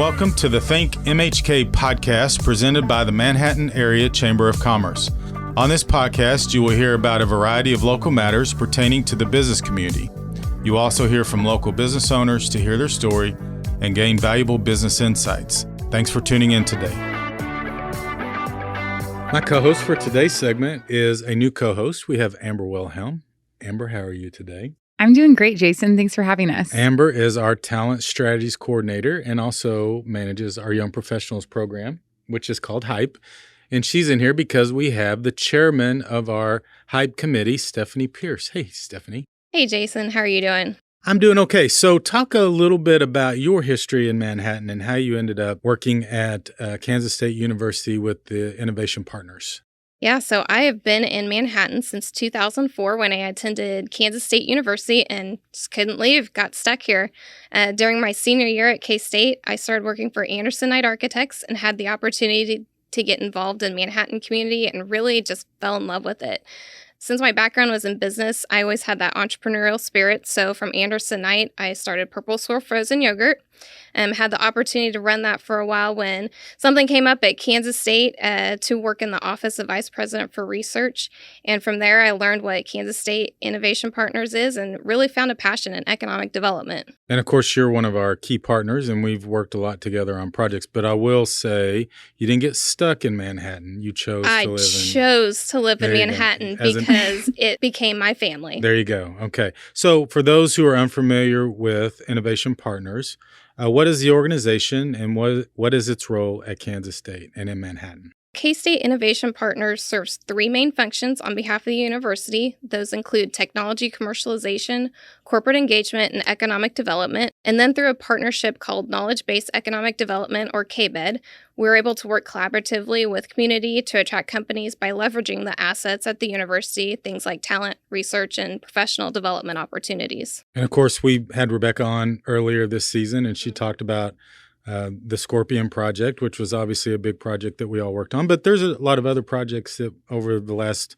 welcome to the ThinkMHK podcast presented by the Manhattan Area Chamber of Commerce. On this podcast, you will hear about a variety of local matters pertaining to the business community. You also hear from local business owners to hear their story and gain valuable business insights. Thanks for tuning in today. My co-host for today's segment is a new co-host. We have Amber Wilhelm. Amber, how are you today? I'm doing great, Jason. Thanks for having us. Amber is our talent strategies coordinator and also manages our young professionals program, which is called HYPE. And she's in here because we have the chairman of our HYPE committee, Stephanie Pierce. Hey, Stephanie. Hey, Jason. How are you doing? I'm doing okay. So talk a little bit about your history in Manhattan and how you ended up working at Kansas State University with the Innovation Partners. Yeah, so I have been in Manhattan since 2004 when I attended Kansas State University and just couldn't leave, got stuck here. During my senior year at K-State, I started working for Anderson Knight Architects and had the opportunity to get involved in Manhattan community and really just fell in love with it. Since my background was in business, I always had that entrepreneurial spirit. So from Anderson Knight, I started Purple Swirl Frozen Yogurt. Had the opportunity to run that for a while when something came up at Kansas State to work in the Office of Vice President for Research. And from there, I learned what Kansas State Innovation Partners is and really found a passion in economic development. And of course, you're one of our key partners, and we've worked a lot together on projects. But I will say, you didn't get stuck in Manhattan. You chose to live in Manhattan because it became my family. There you go. Okay. So for those who are unfamiliar with Innovation Partners, what is the organization and what is its role at Kansas State and in Manhattan? K-State Innovation Partners serves three main functions on behalf of the university. Those include technology commercialization, corporate engagement, and economic development. And then through a partnership called Knowledge-Based Economic Development, or KBED, we're able to work collaboratively with community to attract companies by leveraging the assets at the university, things like talent, research, and professional development opportunities. And of course, we had Rebecca on earlier this season, and she talked about the Scorpion project, which was obviously a big project that we all worked on. But there's a lot of other projects that over the last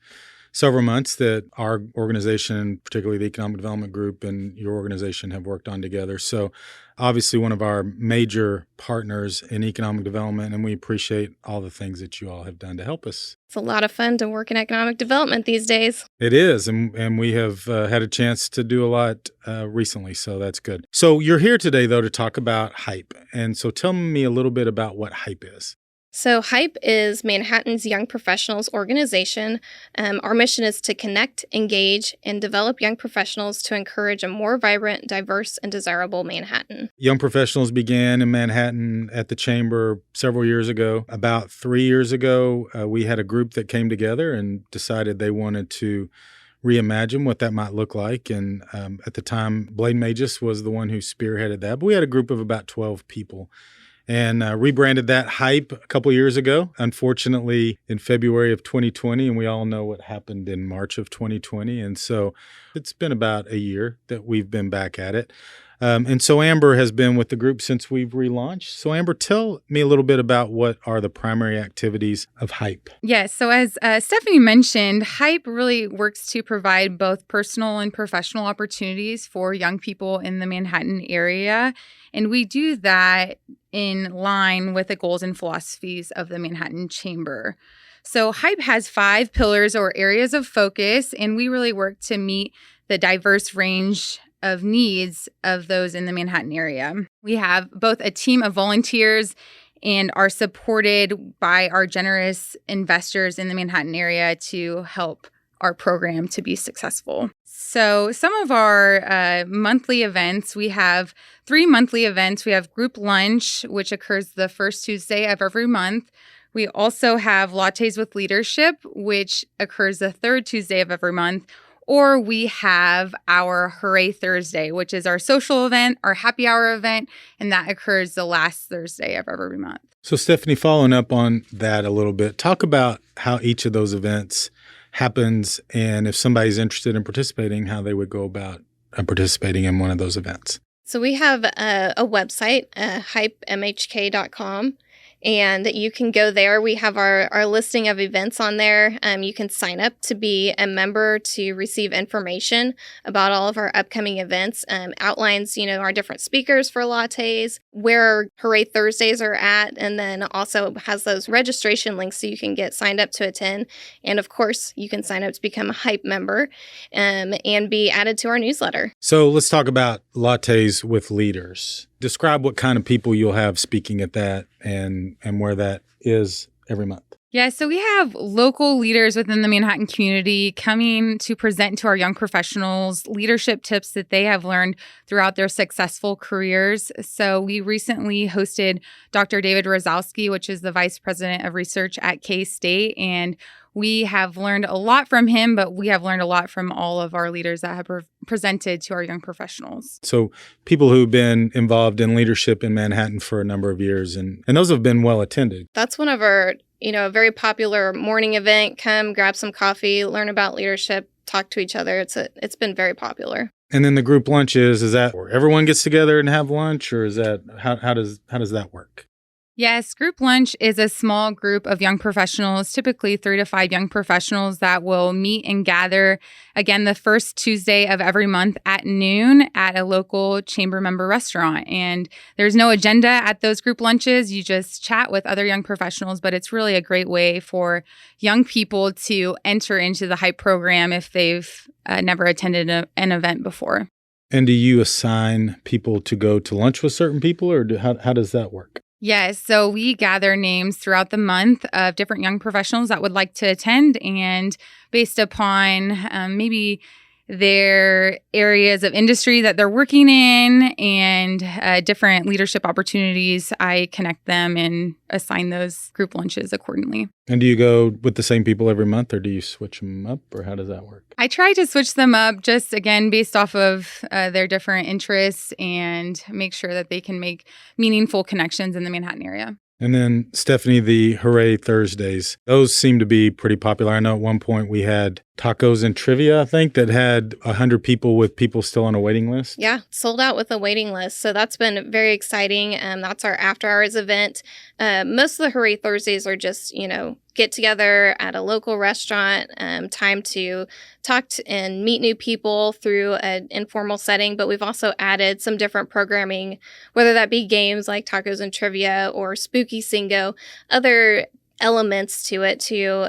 several months that our organization, particularly the Economic Development Group and your organization, have worked on together. So obviously one of our major partners in economic development, and we appreciate all the things that you all have done to help us. It's a lot of fun to work in economic development these days. It is, and we have had a chance to do a lot recently, so that's good. So you're here today, though, to talk about HYPE. And so tell me a little bit about what HYPE is. So HYPE is Manhattan's Young Professionals organization. Our mission is to connect, engage, and develop young professionals to encourage a more vibrant, diverse, and desirable Manhattan. Young Professionals began in Manhattan at the Chamber several years ago. About 3 years ago, we had a group that came together and decided they wanted to reimagine what that might look like. And at the time, Blaine Magis was the one who spearheaded that. But we had a group of about 12 people. And rebranded that HYPE a couple years ago, unfortunately, in February of 2020. And we all know what happened in March of 2020. And so it's been about a year that we've been back at it. And so Amber has been with the group since we've relaunched. So Amber, tell me a little bit about what are the primary activities of HYPE. Yes. So as Stephanie mentioned, HYPE really works to provide both personal and professional opportunities for young people in the Manhattan area. And we do that in line with the goals and philosophies of the Manhattan Chamber. So HYPE has 5 pillars or areas of focus, and we really work to meet the diverse range of needs of those in the Manhattan area. We have both a team of volunteers and are supported by our generous investors in the Manhattan area to help our program to be successful. So some of our monthly events, we have 3 monthly events. We have group lunch, which occurs the first Tuesday of every month. We also have Lattes with Leadership, which occurs the third Tuesday of every month. Or we have our Hooray Thursday, which is our social event, our happy hour event, and that occurs the last Thursday of every month. So Stephanie, following up on that a little bit, talk about how each of those events happens and if somebody's interested in participating, how they would go about participating in one of those events. So we have a website, hypemhk.com. And you can go there. We have our listing of events on there. You can sign up to be a member to receive information about all of our upcoming events. Outlines, our different speakers for lattes, where Hooray Thursdays are at, and then also has those registration links so you can get signed up to attend. And of course, you can sign up to become a Hype member and be added to our newsletter. So let's talk about lattes with leaders. Describe what kind of people you'll have speaking at that and where that is every month. Yeah, so we have local leaders within the Manhattan community coming to present to our young professionals leadership tips that they have learned throughout their successful careers. So we recently hosted Dr. David Rosowski, which is the Vice President of Research at K-State, and we have learned a lot from him, but we have learned a lot from all of our leaders that have presented to our young professionals. So people who've been involved in leadership in Manhattan for a number of years, and those have been well attended. That's one of our, a very popular morning event. Come grab some coffee, learn about leadership, talk to each other. It's been very popular. And then the group lunches, is that where everyone gets together and have lunch, or is that how does that work? Yes, group lunch is a small group of young professionals, typically 3 to 5 young professionals that will meet and gather again the first Tuesday of every month at noon at a local chamber member restaurant. And there's no agenda at those group lunches. You just chat with other young professionals, but it's really a great way for young people to enter into the Hype program if they've never attended an event before. And do you assign people to go to lunch with certain people, or how does that work? Yes, so we gather names throughout the month of different young professionals that would like to attend, and based upon maybe their areas of industry that they're working in and different leadership opportunities, I connect them and assign those group lunches accordingly. And do you go with the same people every month, or do you switch them up, or how does that work? I try to switch them up just, again, based off of their different interests and make sure that they can make meaningful connections in the Manhattan area. And then, Stephanie, the Hooray Thursdays, those seem to be pretty popular. I know at one point we had tacos and trivia, I think, that had 100 people with people still on a waiting list. Yeah, sold out with a waiting list. So that's been very exciting. That's our after hours event. Most of the Hooray Thursdays are just, get together at a local restaurant, time to talk and meet new people through an informal setting. But we've also added some different programming, whether that be games like tacos and trivia or spooky singo, other elements to it to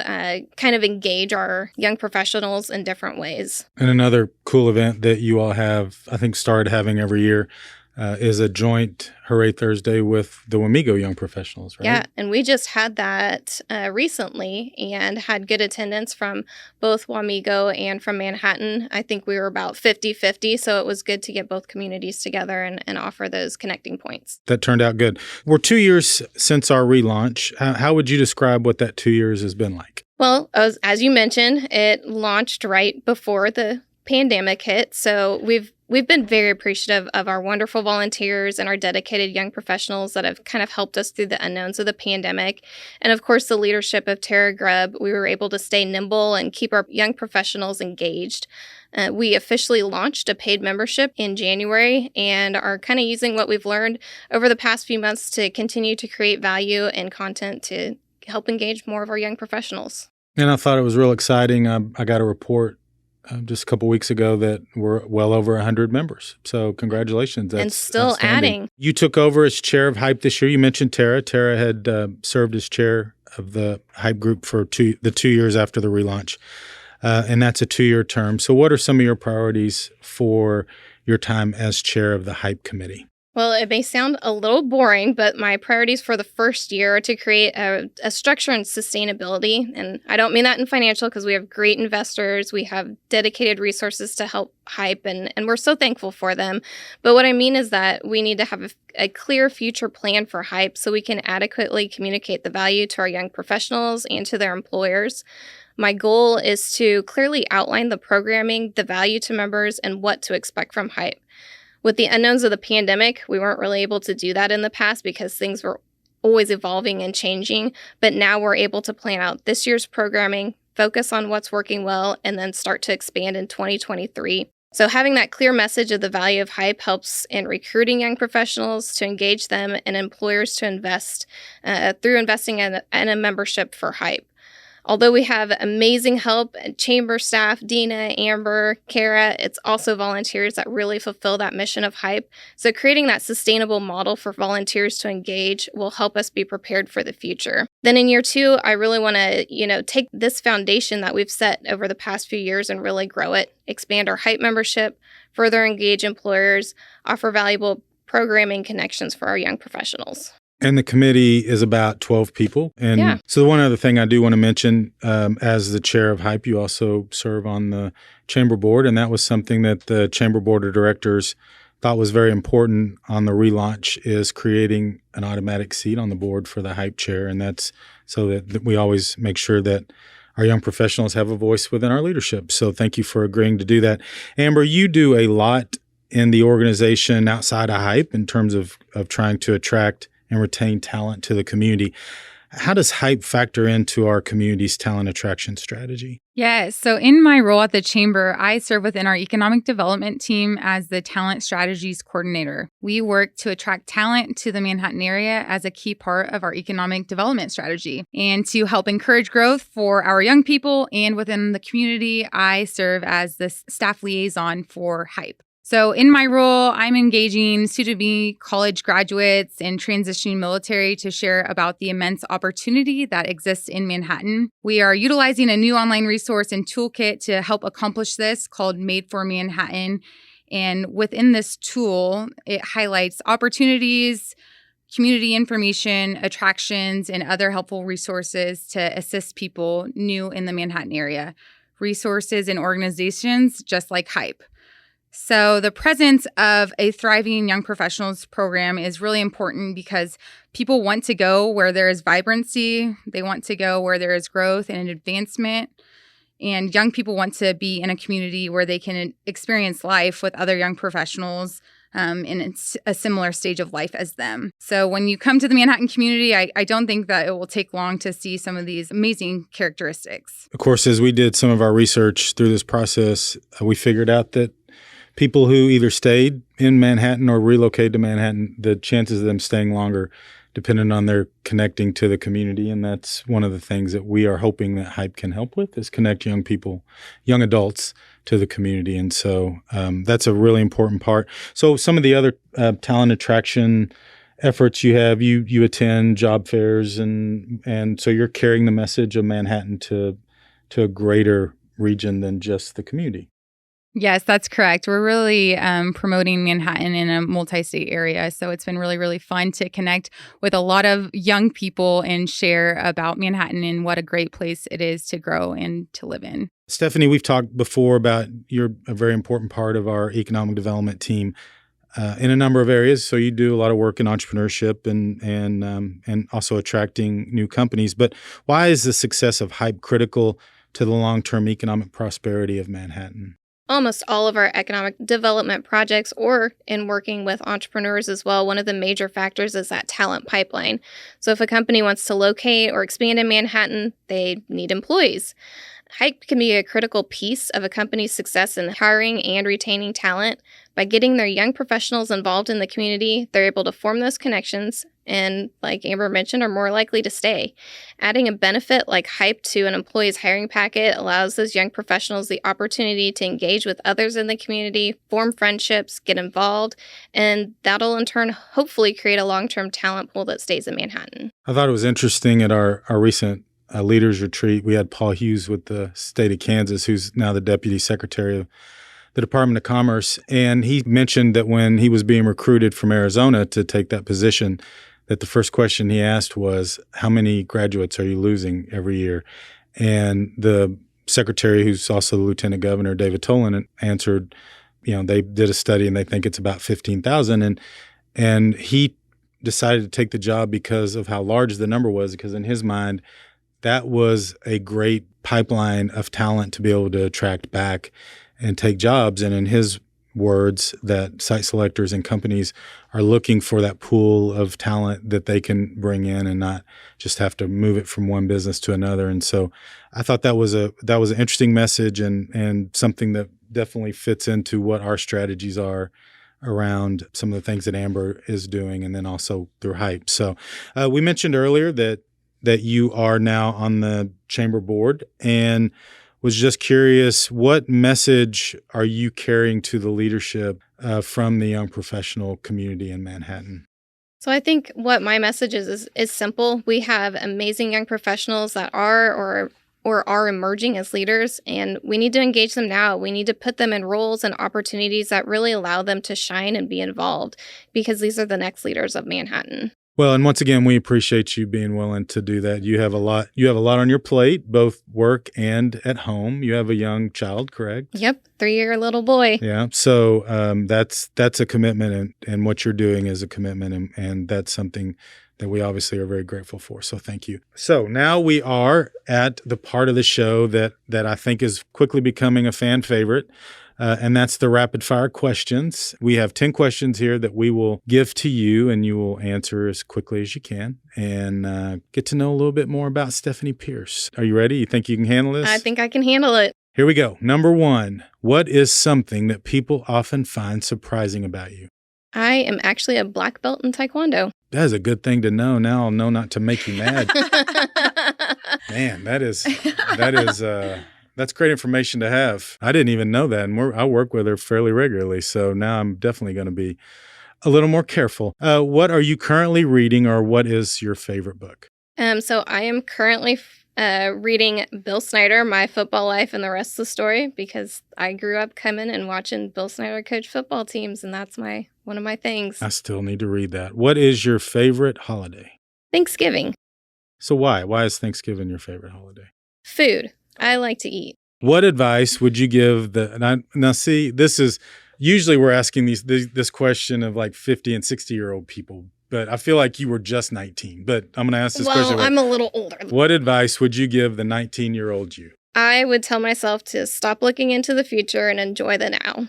kind of engage our young professionals in different ways. And another cool event that you all have, I think, started having every year is a joint Hooray Thursday with the Wamego Young Professionals, right? Yeah, and we just had that recently and had good attendance from both Wamego and from Manhattan. I think we were about 50-50, so it was good to get both communities together and offer those connecting points. That turned out good. We're 2 years since our relaunch. How would you describe what that 2 years has been like? Well, as you mentioned, it launched right before the pandemic hit, so we've been very appreciative of our wonderful volunteers and our dedicated young professionals that have kind of helped us through the unknowns of the pandemic. And of course, the leadership of Tara Grubb, we were able to stay nimble and keep our young professionals engaged. We officially launched a paid membership in January and are kind of using what we've learned over the past few months to continue to create value and content to help engage more of our young professionals. And I thought it was real exciting. I got a report just a couple weeks ago that we're well over 100 members. So congratulations. That's and still adding. You took over as chair of Hype this year. You mentioned Tara. Tara had served as chair of the Hype group for the 2 years after the relaunch. And that's a 2-year term. So what are some of your priorities for your time as chair of the Hype committee? Well, it may sound a little boring, but my priorities for the first year are to create a structure and sustainability. And I don't mean that in financial, because we have great investors. We have dedicated resources to help Hype, and we're so thankful for them. But what I mean is that we need to have a clear future plan for Hype so we can adequately communicate the value to our young professionals and to their employers. My goal is to clearly outline the programming, the value to members, and what to expect from Hype. With the unknowns of the pandemic, we weren't really able to do that in the past because things were always evolving and changing. But now we're able to plan out this year's programming, focus on what's working well, and then start to expand in 2023. So having that clear message of the value of hype helps in recruiting young professionals to engage them and employers to invest through investing in a membership for hype. Although we have amazing help, chamber staff, Dina, Amber, Kara, it's also volunteers that really fulfill that mission of hype. So creating that sustainable model for volunteers to engage will help us be prepared for the future. Then in year 2, I really want to, take this foundation that we've set over the past few years and really grow it, expand our hype membership, further engage employers, offer valuable programming connections for our young professionals. And the committee is about 12 people. And Yeah. so one other thing I do want to mention, as the chair of HYPE, you also serve on the chamber board. And that was something that the chamber board of directors thought was very important on the relaunch, is creating an automatic seat on the board for the HYPE chair. And that's so that we always make sure that our young professionals have a voice within our leadership. So thank you for agreeing to do that. Amber, you do a lot in the organization outside of HYPE in terms of trying to attract and retain talent to the community. How does HYPE factor into our community's talent attraction strategy? Yes. So in my role at the Chamber, I serve within our economic development team as the talent strategies coordinator. We work to attract talent to the Manhattan area as a key part of our economic development strategy. And to help encourage growth for our young people and within the community, I serve as the staff liaison for HYPE. So in my role, I'm engaging soon-to-be college graduates and transitioning military to share about the immense opportunity that exists in Manhattan. We are utilizing a new online resource and toolkit to help accomplish this called Made for Manhattan. And within this tool, it highlights opportunities, community information, attractions, and other helpful resources to assist people new in the Manhattan area. Resources and organizations just like HYPE. So the presence of a thriving young professionals program is really important because people want to go where there is vibrancy. They want to go where there is growth and advancement. And young people want to be in a community where they can experience life with other young professionals in a similar stage of life as them. So when you come to the Manhattan community, I don't think that it will take long to see some of these amazing characteristics. Of course, as we did some of our research through this process, we figured out that people who either stayed in Manhattan or relocated to Manhattan, the chances of them staying longer depended on their connecting to the community. And that's one of the things that we are hoping that HYPE can help with, is connect young people, young adults to the community. And so that's a really important part. So some of the other talent attraction efforts you have, you attend job fairs, and so you're carrying the message of Manhattan to a greater region than just the community. Yes, that's correct. We're really promoting Manhattan in a multi-state area. So it's been really, really fun to connect with a lot of young people and share about Manhattan and what a great place it is to grow and to live in. Stephanie, we've talked before about you're a very important part of our economic development team in a number of areas. So you do a lot of work in entrepreneurship and also attracting new companies. But why is the success of HYPE critical to the long-term economic prosperity of Manhattan? Almost all of our economic development projects, or in working with entrepreneurs as well, one of the major factors is that talent pipeline. So if a company wants to locate or expand in Manhattan, they need employees. HYPE can be a critical piece of a company's success in hiring and retaining talent. By getting their young professionals involved in the community, they're able to form those connections and, like Amber mentioned, are more likely to stay. Adding a benefit like HYPE to an employee's hiring packet allows those young professionals the opportunity to engage with others in the community, form friendships, get involved, and that'll in turn hopefully create a long-term talent pool that stays in Manhattan. I thought it was interesting at our recent leaders retreat, we had Paul Hughes with the state of Kansas, who's now the Deputy Secretary of the Department of Commerce. And he mentioned that when he was being recruited from Arizona to take that position, that the first question he asked was, how many graduates are you losing every year? And the secretary, who's also the lieutenant governor, David Tolan, answered, they did a study and they think it's about 15,000. And he decided to take the job because of how large the number was, because in his mind, that was a great pipeline of talent to be able to attract back and take jobs. And in his words, that site selectors and companies are looking for that pool of talent that they can bring in and not just have to move it from one business to another. And so I thought that was an interesting message and something that definitely fits into what our strategies are around some of the things that Amber is doing, and then also through Hype. So we mentioned earlier that you are now on the chamber board, and was just curious, what message are you carrying to the leadership from the young professional community in Manhattan? So I think what my message is simple. We have amazing young professionals that are emerging as leaders, and we need to engage them now. We need to put them in roles and opportunities that really allow them to shine and be involved, because these are the next leaders of Manhattan. Well, and once again, we appreciate you being willing to do that. You have a lot on your plate, both work and at home. You have a young child, correct? Yep, 3-year little boy. Yeah. So that's a commitment, and what you're doing is a commitment, and that's something that we obviously are very grateful for. So thank you. So now we are at the part of the show that I think is quickly becoming a fan favorite. And that's the rapid fire questions. We have 10 questions here that we will give to you, and you will answer as quickly as you can, and get to know a little bit more about Stephanie Pierce. Are you ready? You think you can handle this? I think I can handle it. Here we go. Number 1, what is something that people often find surprising about you? I am actually a black belt in Taekwondo. That is a good thing to know. Now I'll know not to make you mad. Man, that's great information to have. I didn't even know that, and I work with her fairly regularly, so now I'm definitely going to be a little more careful. What are you currently reading, or what is your favorite book? So I am currently reading Bill Snyder, My Football Life and the Rest of the Story, because I grew up coming and watching Bill Snyder coach football teams, and that's one of my things. I still need to read that. What is your favorite holiday? Thanksgiving. So why? Why is Thanksgiving your favorite holiday? Food. I like to eat. What advice would you give now see, this is, usually we're asking this question of like 50 and 60-year-old people, but I feel like you were just 19. But I'm going to ask this question. Well, I'm a little older. What advice would you give the 19-year-old you? I would tell myself to stop looking into the future and enjoy the now.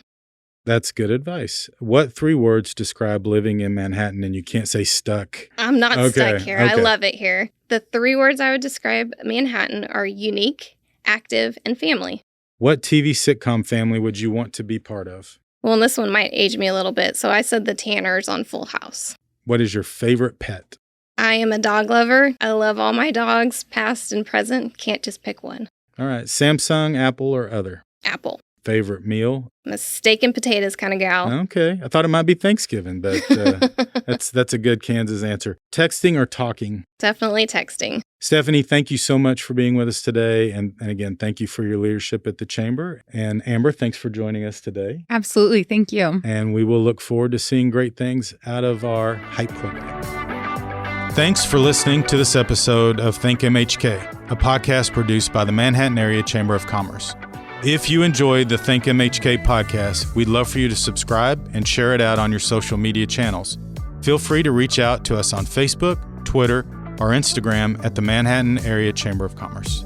That's good advice. What 3 words describe living in Manhattan? And you can't say stuck. I'm not stuck here. Okay. I love it here. The 3 words I would describe Manhattan are unique, active, and family. What TV sitcom family would you want to be part of? Well, and this one might age me a little bit, so I said the Tanners on Full House. What is your favorite pet? I am a dog lover. I love all my dogs, past and present. Can't just pick one. All right. Samsung, Apple, or other? Apple. Favorite meal? I'm a steak and potatoes kind of gal. Okay. I thought it might be Thanksgiving, but that's a good Kansas answer. Texting or talking? Definitely texting. Stephanie, thank you so much for being with us today. And again, thank you for your leadership at the Chamber. And Amber, thanks for joining us today. Absolutely. Thank you. And we will look forward to seeing great things out of our Hype program. Thanks for listening to this episode of ThinkMHK, a podcast produced by the Manhattan Area Chamber of Commerce. If you enjoyed the ThinkMHK podcast, we'd love for you to subscribe and share it out on your social media channels. Feel free to reach out to us on Facebook, Twitter, or Instagram at the Manhattan Area Chamber of Commerce.